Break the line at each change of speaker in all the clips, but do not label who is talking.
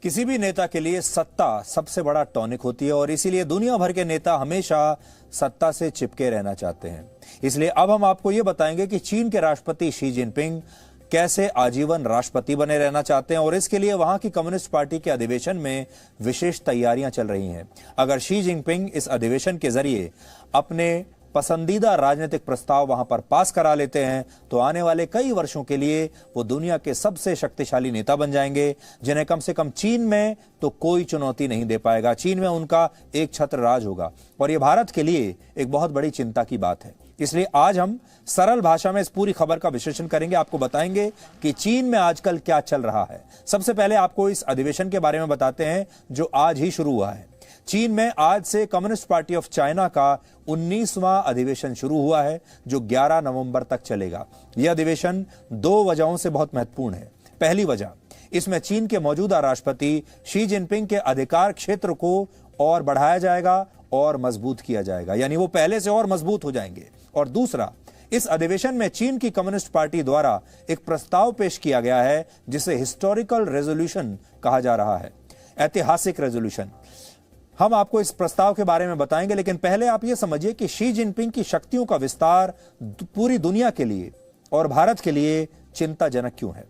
किसी भी नेता के लिए सत्ता सबसे बड़ा टॉनिक होती है और इसीलिए दुनिया भर के नेता हमेशा सत्ता से चिपके रहना चाहते हैं। इसलिए अब हम आपको यह बताएंगे कि चीन के राष्ट्रपति शी जिनपिंग कैसे आजीवन राष्ट्रपति बने रहना चाहते हैं और इसके लिए वहां की कम्युनिस्ट पार्टी के अधिवेशन में विशेष तैयारियां चल रही हैं। अगर शी जिनपिंग इस अधिवेशन के जरिए अपने पसंदीदा राजनीतिक प्रस्ताव वहां पर पास करा लेते हैं तो आने वाले कई वर्षों के लिए वो दुनिया के सबसे शक्तिशाली नेता बन जाएंगे, जिन्हें कम से कम चीन में तो कोई चुनौती नहीं दे पाएगा। चीन में उनका एक छत्र राज होगा और ये भारत के लिए एक बहुत बड़ी चिंता की बात है। इसलिए आज हम सरल भाषा में इस पूरी खबर का विश्लेषण करेंगे, आपको बताएंगे कि चीन में आजकल क्या चल रहा है। सबसे पहले आपको इस अधिवेशन के बारे में बताते हैं जो आज ही शुरू हुआ है। चीन में आज से कम्युनिस्ट पार्टी ऑफ चाइना का 19वां अधिवेशन शुरू हुआ है जो 11 नवंबर तक चलेगा। यह अधिवेशन दो वजहों से बहुत महत्वपूर्ण है। पहली वजह, इसमें चीन के मौजूदा राष्ट्रपति शी जिनपिंग के अधिकार क्षेत्र को और बढ़ाया जाएगा और मजबूत किया जाएगा, यानी वो पहले से और मजबूत हो जाएंगे। और दूसरा, इस अधिवेशन में चीन की कम्युनिस्ट पार्टी द्वारा एक प्रस्ताव पेश किया गया है जिसे हिस्टोरिकल रेजोल्यूशन कहा जा रहा है, ऐतिहासिक रेजोल्यूशन। हम आपको इस प्रस्ताव के बारे में बताएंगे, लेकिन पहले आप यह समझिए कि शी जिनपिंग की शक्तियों का विस्तार पूरी दुनिया के लिए और भारत के लिए चिंताजनक क्यों है।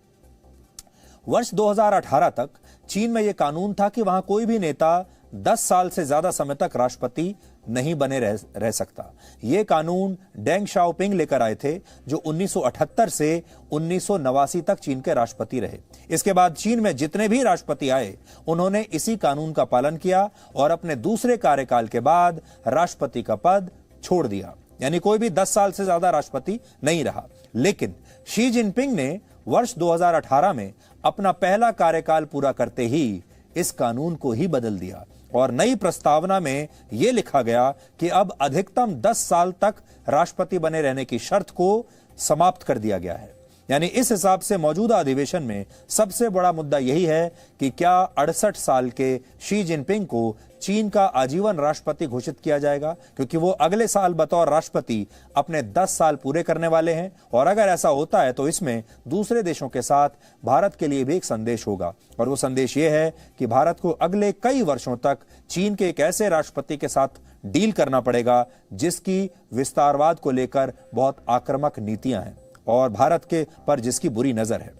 वर्ष 2018 तक चीन में यह कानून था कि वहां कोई भी नेता 10 साल से ज्यादा समय तक राष्ट्रपति नहीं बने रह सकता। यह कानून डेंग शाओपिंग लेकर आए थे जो 1978 से 1989 तक चीन के राष्ट्रपति रहे। इसके बाद चीन में जितने भी राष्ट्रपति आए उन्होंने इसी कानून का पालन किया और अपने दूसरे कार्यकाल के बाद राष्ट्रपति का पद छोड़ दिया, यानी कोई भी 10 साल से ज्यादा राष्ट्रपति नहीं रहा। लेकिन शी जिनपिंग ने वर्ष 2018 में अपना पहला कार्यकाल पूरा करते ही इस कानून को ही बदल दिया और नई प्रस्तावना में यह लिखा गया कि अब अधिकतम 10 साल तक राष्ट्रपति बने रहने की शर्त को समाप्त कर दिया गया है। यानी इस हिसाब से मौजूदा अधिवेशन में सबसे बड़ा मुद्दा यही है कि क्या 68 साल के शी जिनपिंग को चीन का आजीवन राष्ट्रपति घोषित किया जाएगा, क्योंकि वो अगले साल बतौर राष्ट्रपति अपने 10 साल पूरे करने वाले हैं। और अगर ऐसा होता है तो इसमें दूसरे देशों के साथ भारत के लिए भी एक संदेश होगा और वो संदेश ये है कि भारत को अगले कई वर्षों तक चीन के एक ऐसे राष्ट्रपति के साथ डील करना पड़ेगा जिसकी विस्तारवाद को लेकर बहुत आक्रामक नीतियां हैं और भारत के पर जिसकी बुरी नजर है।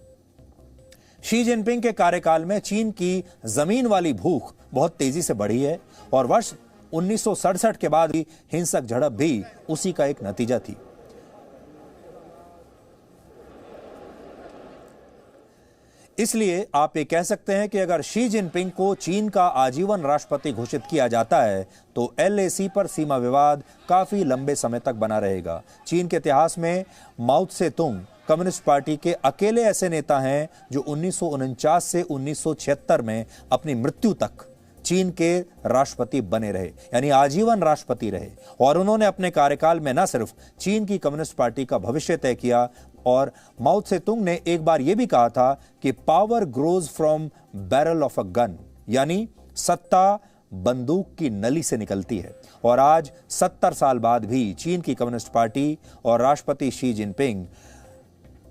शी जिनपिंग के कार्यकाल में चीन की जमीन वाली भूख बहुत तेजी से बढ़ी है और वर्ष 1967 के बाद ही हिंसक झड़प भी उसी का एक नतीजा थी। इसलिए आप ये कह सकते हैं कि अगर शी जिनपिंग को चीन का आजीवन राष्ट्रपति घोषित किया जाता है तो LAC पर सीमा विवाद काफी लंबे समय तक बना रहेगा। चीन के इतिहास में माओ त्से तुंग कम्युनिस्ट पार्टी के अकेले ऐसे नेता हैं जो 1949 से 1976 में अपनी मृत्यु तक चीन के राष्ट्रपति बने रहे, यानी आजीवन राष्ट्रपति रहे। और उन्होंने अपने कार्यकाल में न सिर्फ चीन की कम्युनिस्ट पार्टी का भविष्य तय किया, और माओ त्से तुंग ने एक बार यह भी कहा था कि power grows from barrel of a gun, यानी सत्ता बंदूक की नली से निकलती है। और आज 70 साल बाद भी चीन की कम्युनिस्ट पार्टी और राष्ट्रपति शी जिनपिंग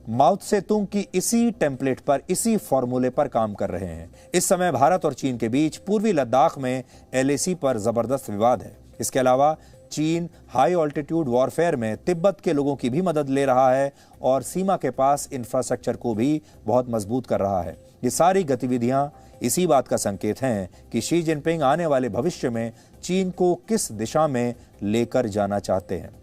माओ त्से तुंग की इसी टेम्पलेट पर, इसी फॉर्मूले पर काम कर रहे हैं। इस समय भारत और चीन के बीच पूर्वी लद्दाख में LAC पर जबरदस्त विवाद है। इसके अलावा चीन हाई ऑल्टीट्यूड वॉरफेयर में तिब्बत के लोगों की भी मदद ले रहा है और सीमा के पास इंफ्रास्ट्रक्चर को भी बहुत मजबूत कर रहा है। ये सारी गतिविधियां इसी बात का संकेत हैं कि शी जिनपिंग आने वाले भविष्य में चीन को किस दिशा में लेकर जाना चाहते हैं।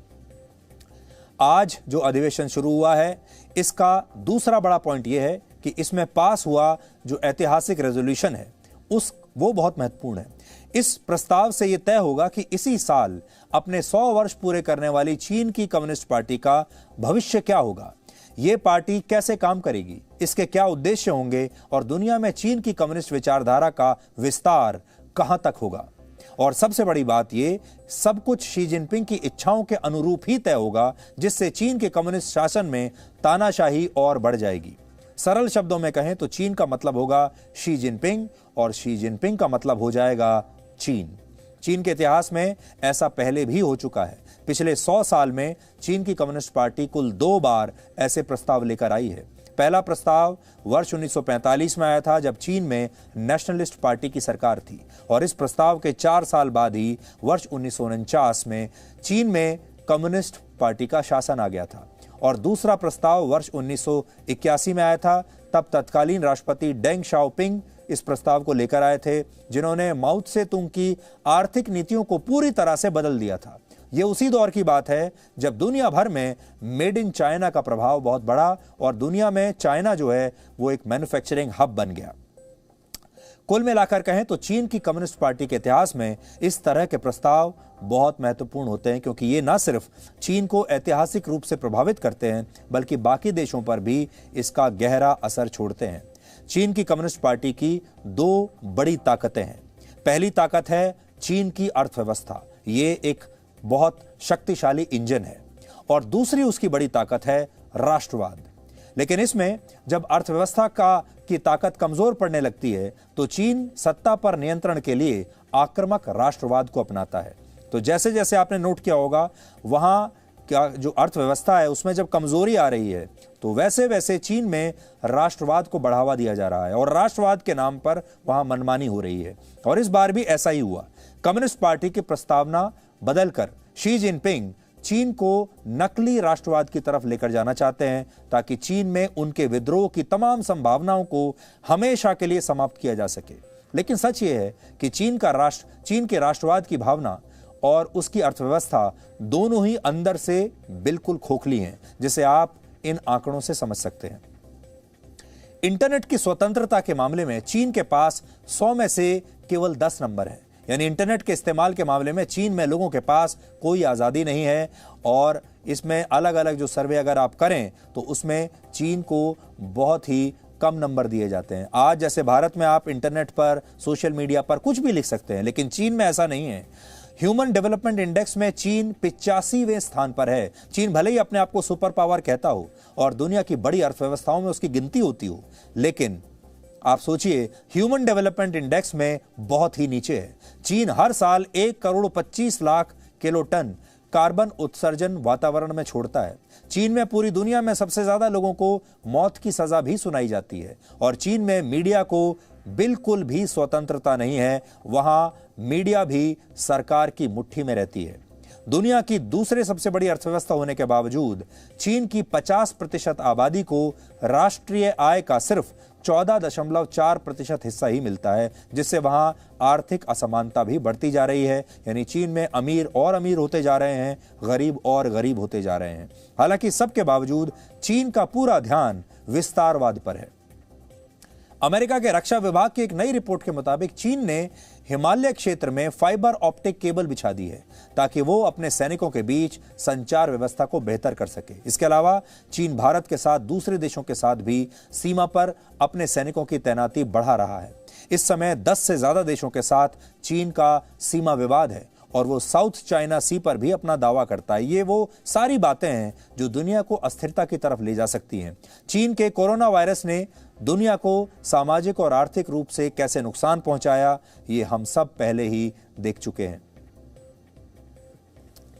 आज जो अधिवेशन शुरू हुआ है इसका दूसरा बड़ा पॉइंट यह है कि इसमें पास हुआ जो ऐतिहासिक रेजोल्यूशन है वो बहुत महत्वपूर्ण है। इस प्रस्ताव से यह तय होगा कि इसी साल अपने 100 वर्ष पूरे करने वाली चीन की कम्युनिस्ट पार्टी का भविष्य क्या होगा, यह पार्टी कैसे काम करेगी, इसके क्या उद्देश्य होंगे और दुनिया में चीन की कम्युनिस्ट विचारधारा का विस्तार कहां तक होगा। और सबसे बड़ी बात यह, सब कुछ शी जिनपिंग की इच्छाओं के अनुरूप ही तय होगा, जिससे चीन के कम्युनिस्ट शासन में तानाशाही और बढ़ जाएगी। सरल शब्दों में कहें तो चीन का मतलब होगा शी जिनपिंग और शी जिनपिंग का मतलब हो जाएगा चीन। चीन के इतिहास में ऐसा पहले भी हो चुका है। पिछले 100 साल में चीन की कम्युनिस्ट पार्टी कुल 2 बार ऐसे प्रस्ताव लेकर आई है। पहला प्रस्ताव वर्ष 1945 में आया था, जब चीन में नेशनलिस्ट पार्टी की सरकार थी, और इस प्रस्ताव के 4 साल बाद ही वर्ष 1949 में चीन में कम्युनिस्ट पार्टी का शासन आ गया था। और दूसरा प्रस्ताव वर्ष 1981 में आया था। तब तत्कालीन राष्ट्रपति डेंग शाओपिंग इस प्रस्ताव को लेकर आए थे, जिन्होंने माओ त्से तुंग की आर्थिक नीतियों को पूरी तरह से बदल दिया था। यह उसी दौर की बात है जब दुनिया भर में मेड इन चाइना का प्रभाव बहुत बढ़ा और दुनिया में चाइना जो है वो एक मैन्युफैक्चरिंग हब बन गया। कुल मिलाकर कहें तो चीन की कम्युनिस्ट पार्टी के इतिहास में इस तरह के प्रस्ताव बहुत महत्वपूर्ण होते हैं, क्योंकि ये न सिर्फ चीन को ऐतिहासिक रूप से प्रभावित करते हैं बल्कि बाकी देशों पर भी इसका गहरा असर छोड़ते हैं। चीन की कम्युनिस्ट पार्टी की 2 बड़ी ताकतें हैं। पहली ताकत है चीन की अर्थव्यवस्था, ये एक बहुत शक्तिशाली इंजन है, और दूसरी उसकी बड़ी ताकत है राष्ट्रवाद। लेकिन इसमें जब अर्थव्यवस्था की ताकत कमजोर पड़ने लगती है तो चीन सत्ता पर नियंत्रण के लिए आक्रामक राष्ट्रवाद को अपनाता है। तो जैसे जैसे आपने नोट किया होगा, वहां क्या जो अर्थव्यवस्था है उसमें जब कमजोरी आ रही है तो वैसे वैसे चीन में राष्ट्रवाद को बढ़ावा दिया जा रहा है और राष्ट्रवाद के नाम पर वहां मनमानी हो रही है। और इस बार भी ऐसा ही हुआ। कम्युनिस्ट पार्टी की प्रस्तावना बदलकर शी जिनपिंग चीन को नकली राष्ट्रवाद की तरफ लेकर जाना चाहते हैं, ताकि चीन में उनके विद्रोह की तमाम संभावनाओं को हमेशा के लिए समाप्त किया जा सके। लेकिन सच यह है कि चीन के राष्ट्रवाद की भावना और उसकी अर्थव्यवस्था दोनों ही अंदर से बिल्कुल खोखली हैं, जिसे आप इन आंकड़ों से समझ सकते हैं। इंटरनेट की स्वतंत्रता के मामले में चीन के पास 100 में से केवल 10 नंबर है। यानी इंटरनेट के इस्तेमाल के मामले में चीन में लोगों के पास कोई आज़ादी नहीं है, और इसमें अलग अलग जो सर्वे अगर आप करें तो उसमें चीन को बहुत ही कम नंबर दिए जाते हैं। आज जैसे भारत में आप इंटरनेट पर, सोशल मीडिया पर कुछ भी लिख सकते हैं, लेकिन चीन में ऐसा नहीं है। ह्यूमन डेवलपमेंट इंडेक्स में चीन 85वें स्थान पर है। चीन भले ही अपने आप को सुपर पावर कहता हो और दुनिया की बड़ी अर्थव्यवस्थाओं में उसकी गिनती होती हो, लेकिन आप सोचिए ह्यूमन डेवलपमेंट इंडेक्स में बहुत ही नीचे है। चीन हर साल 1,25,00,000 किलोटन कार्बन उत्सर्जन वातावरण में छोड़ता है। चीन में पूरी दुनिया में सबसे ज्यादा लोगों को मौत की सजा भी सुनाई जाती है, और चीन में मीडिया को बिल्कुल भी स्वतंत्रता नहीं है। वहां मीडिया भी सरकार की मुट्ठी में रहती है। दुनिया की दूसरे सबसे बड़ी अर्थव्यवस्था होने के बावजूद चीन की 50% आबादी को राष्ट्रीय आय का सिर्फ 14.4% हिस्सा ही मिलता है, जिससे वहां आर्थिक असमानता भी बढ़ती जा रही है। यानी चीन में अमीर और अमीर होते जा रहे हैं, गरीब और गरीब होते जा रहे हैं। हालांकि सबके बावजूद चीन का पूरा ध्यान विस्तारवाद पर है। अमेरिका के रक्षा विभाग की एक नई रिपोर्ट के मुताबिक चीन ने हिमालय क्षेत्र में फाइबर ऑप्टिक केबल बिछा दी है, ताकि वो अपने सैनिकों के बीच संचार व्यवस्था को बेहतर कर सके। इसके अलावा चीन भारत के साथ दूसरे देशों के साथ भी सीमा पर अपने सैनिकों की तैनाती बढ़ा रहा है। इस समय 10 से ज्यादा देशों के साथ चीन का सीमा विवाद है, और वो साउथ चाइना सी पर भी अपना दावा करता है। ये वो सारी बातें हैं जो दुनिया को अस्थिरता की तरफ ले जा सकती हैं। चीन के कोरोना वायरस ने दुनिया को सामाजिक और आर्थिक रूप से कैसे नुकसान पहुंचाया, ये हम सब पहले ही देख चुके हैं।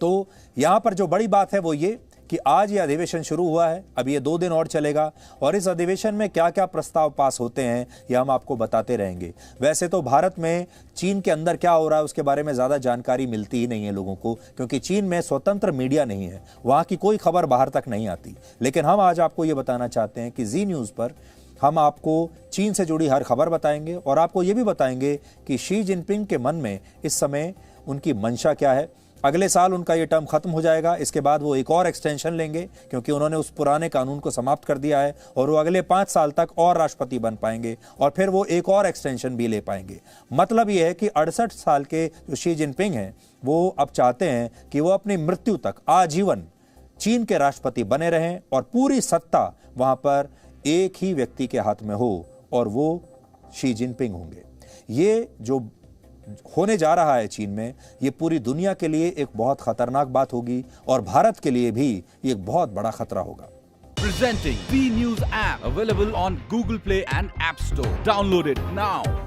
तो यहां पर जो बड़ी बात है वो ये कि आज ये अधिवेशन शुरू हुआ है, अब ये 2 दिन और चलेगा, और इस अधिवेशन में क्या क्या प्रस्ताव पास होते हैं ये हम आपको बताते रहेंगे। वैसे तो भारत में चीन के अंदर क्या हो रहा है उसके बारे में ज़्यादा जानकारी मिलती ही नहीं है लोगों को, क्योंकि चीन में स्वतंत्र मीडिया नहीं है, वहाँ की कोई खबर बाहर तक नहीं आती। लेकिन हम आज आपको ये बताना चाहते हैं कि जी न्यूज़ पर हम आपको चीन से जुड़ी हर खबर बताएंगे, और आपको ये भी बताएंगे कि शी जिनपिंग के मन में इस समय उनकी मंशा क्या है। अगले साल उनका ये टर्म खत्म हो जाएगा, इसके बाद वो एक और एक्सटेंशन लेंगे, क्योंकि उन्होंने उस पुराने कानून को समाप्त कर दिया है, और वो अगले 5 साल तक और राष्ट्रपति बन पाएंगे, और फिर वो एक और एक्सटेंशन भी ले पाएंगे। मतलब ये है कि 68 साल के जो शी जिनपिंग हैं वो अब चाहते हैं कि वो अपनी मृत्यु तक आजीवन चीन के राष्ट्रपति बने रहें, और पूरी सत्ता वहां पर एक ही व्यक्ति के हाथ में हो, और वो शी जिनपिंग होंगे। ये जो होने जा रहा है चीन में, ये पूरी दुनिया के लिए एक बहुत खतरनाक बात होगी, और भारत के लिए भी ये एक बहुत बड़ा खतरा होगा।
Presenting B News app available on Google Play and App Store. Download it now.